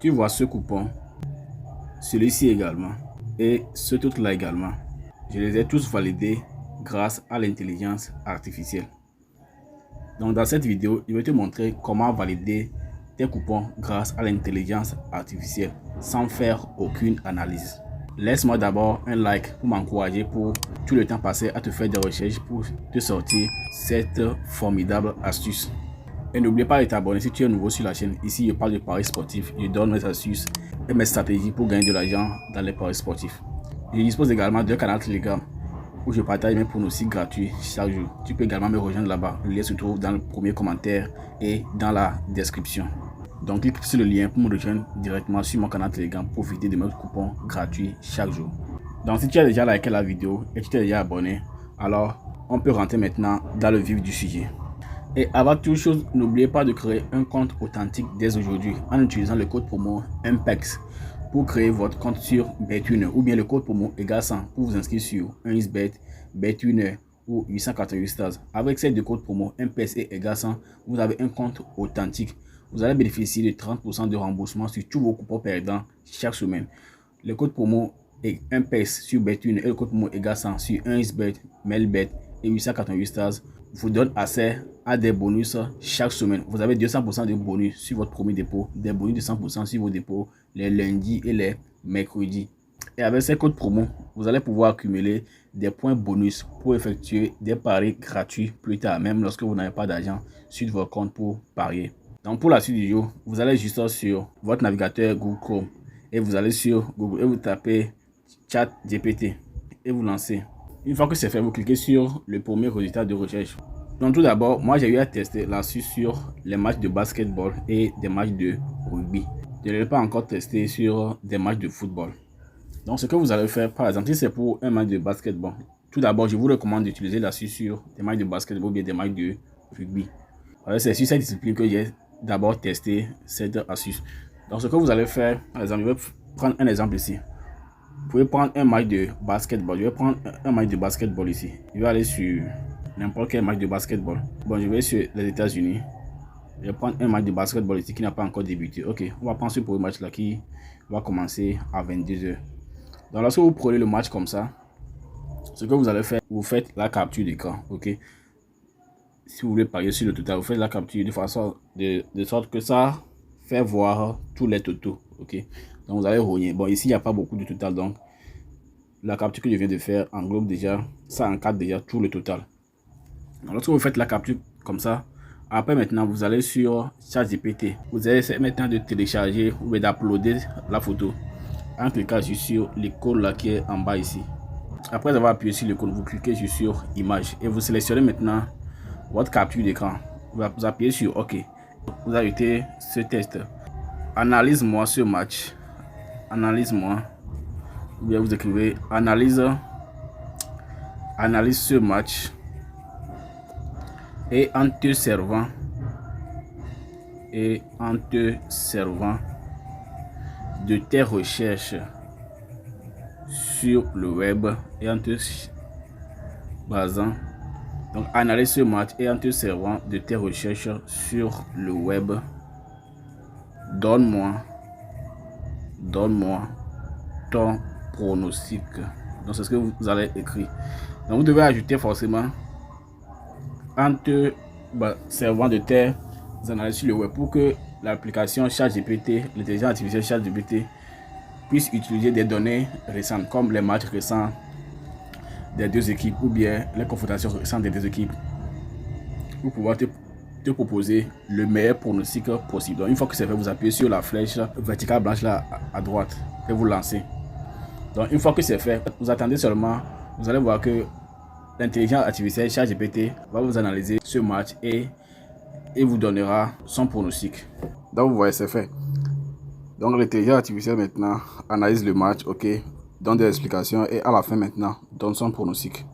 Tu vois ce coupon, celui-ci également et ce tout là également. Je les ai tous validés grâce à l'intelligence artificielle. Donc dans cette vidéo, je vais te montrer comment valider tes coupons grâce à l'intelligence artificielle sans faire aucune analyse. Laisse-moi d'abord un like pour m'encourager pour tout le temps passé à te faire des recherches pour te sortir cette formidable astuce. Et n'oublie pas de t'abonner si tu es nouveau sur la chaîne. Ici, je parle de paris sportifs. Je donne mes astuces et mes stratégies pour gagner de l'argent dans les paris sportifs. Je dispose également d'un canal Telegram où je partage mes pronostics gratuits chaque jour. Tu peux également me rejoindre là-bas. Le lien se trouve dans le premier commentaire et dans la description. Donc, clique sur le lien pour me rejoindre directement sur mon canal Telegram pour profiter de mes coupons gratuits chaque jour. Donc, si tu as déjà liké la vidéo et tu t'es déjà abonné, alors on peut rentrer maintenant dans le vif du sujet. Et avant toute chose, n'oubliez pas de créer un compte authentique dès aujourd'hui en utilisant le code promo IMPEX pour créer votre compte sur Bet1 ou bien le code promo EGA100 pour vous inscrire sur 1xBet, Bet1 ou 888 stars. Avec ces deux codes promo IMPEX et EGA100, vous avez un compte authentique. Vous allez bénéficier de 30% de remboursement sur tous vos coupons perdants chaque semaine. Le code promo est IMPEX sur Bet1 et le code promo EGA100 sur 1xBet, Melbet et 888 stars vous donne accès à des bonus chaque semaine. Vous avez 200% de bonus sur votre premier dépôt, des bonus de 100% sur vos dépôts les lundis et les mercredis. Et avec ces codes promo, vous allez pouvoir accumuler des points bonus pour effectuer des paris gratuits plus tard, même lorsque vous n'avez pas d'argent sur votre compte pour parier. Donc pour la suite du jour, vous allez juste sur votre navigateur Google Chrome et vous allez sur Google et vous tapez ChatGPT et vous lancez. Une fois que c'est fait, vous cliquez sur le premier résultat de recherche. Donc tout d'abord, moi j'ai eu à tester l'astuce sur les matchs de basketball et des matchs de rugby. Je ne l'ai pas encore testé sur des matchs de football. Donc ce que vous allez faire, par exemple, si c'est pour un match de basketball, tout d'abord je vous recommande d'utiliser l'astuce sur des matchs de basketball ou bien des matchs de rugby. C'est sur cette discipline que j'ai d'abord testé cette astuce. Donc ce que vous allez faire, par exemple, je vais prendre un exemple ici. Vous pouvez prendre un match de basketball. Je vais prendre un match de basketball ici. Je vais aller sur n'importe quel match de basketball. Bon, je vais sur les États-Unis. Je vais prendre un match de basketball ici qui n'a pas encore débuté. Ok, on va prendre ce premier match là qui va commencer à 22h. Donc, lorsque vous prenez le match comme ça, ce que vous allez faire, vous faites la capture d'écran. Ok, si vous voulez parier sur le total, vous faites la capture de façon de sorte que ça fait voir tous les totaux. Ok, donc vous allez rogner. Bon, ici il n'y a pas beaucoup de total, donc la capture que je viens de faire englobe déjà, ça encadre déjà tout le total. Donc, lorsque vous faites la capture comme ça, après maintenant vous allez sur ChatGPT. Vous allez essayer maintenant de télécharger ou d'uploader la photo en cliquant sur l'icône là qui est en bas ici. Après avoir appuyé sur l'icône, vous cliquez sur image et vous sélectionnez maintenant votre capture d'écran. Vous appuyez sur OK. Vous ajoutez ce texte. Analyse-moi ce match. Analyse-moi. Ou bien vous écrivez analyse ce match et en te servant de tes recherches sur le web et en te basant. Donc analyse ce match et en te servant de tes recherches sur le web, donne-moi ton pronostic. Donc c'est ce que vous allez écrire. Donc vous devez ajouter forcément en te servant de tes analyses sur le web pour que l'application ChatGPT, l'intelligence artificielle ChatGPT puisse utiliser des données récentes comme les matchs récents des deux équipes ou bien les confrontations récentes des deux équipes pour pouvoir te proposer le meilleur pronostic possible. Donc une fois que c'est fait, vous appuyez sur la flèche verticale blanche là à droite et vous lancez. Donc une fois que c'est fait, vous attendez seulement, vous allez voir que l'intelligence artificielle ChatGPT va vous analyser ce match et vous donnera son pronostic. Donc vous voyez, c'est fait. Donc l'intelligence artificielle maintenant analyse le match, ok, donne des explications et à la fin maintenant donne son pronostic.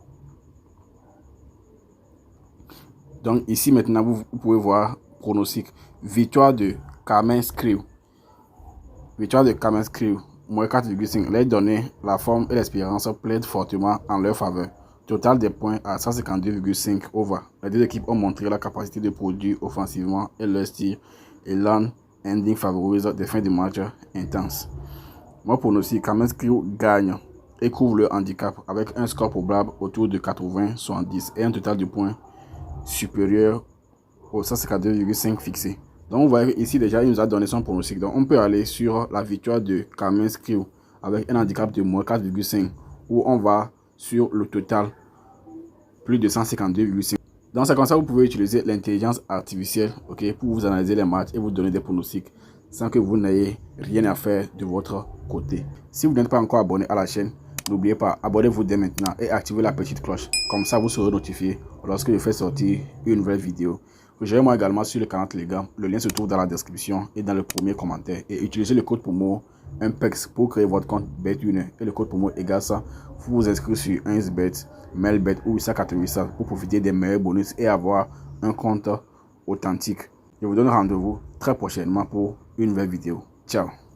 Donc ici maintenant vous pouvez voir pronostic. Victoire de Carmen's Crew. Victoire de Carmen's Crew. Moins 4,5. Les données, la forme et l'expérience plaident fortement en leur faveur. Total des points à 152,5 over. Les deux équipes ont montré la capacité de produire offensivement et leur style et l'an ending favorise des fins de match intenses. Mon pronostic, Kamens Crew gagne et couvre le handicap avec un score probable autour de 80-70 et un total de points supérieur au 152,5 fixé. Donc, vous voyez ici déjà, il nous a donné son pronostic. Donc, on peut aller sur la victoire de Kamens Crew avec un handicap de moins 4,5 où on va sur le total plus de 152,5. Dans ce cas, ça, vous pouvez utiliser l'intelligence artificielle, ok, pour vous analyser les matchs et vous donner des pronostics sans que vous n'ayez rien à faire de votre côté. Si vous n'êtes pas encore abonné à la chaîne, n'oubliez pas, abonnez-vous dès maintenant et activez la petite cloche. Comme ça, vous serez notifié lorsque je fais sortir une nouvelle vidéo. Rejoignez-moi également sur le canal Telegram. Le lien se trouve dans la description et dans le premier commentaire. Et utilisez le code promo IMPEX pour créer votre compte Bet1 et le code promo EGASA pour vous inscrire sur 1xBet, Melbet ou 888 pour profiter des meilleurs bonus et avoir un compte authentique. Je vous donne rendez-vous très prochainement pour une nouvelle vidéo. Ciao.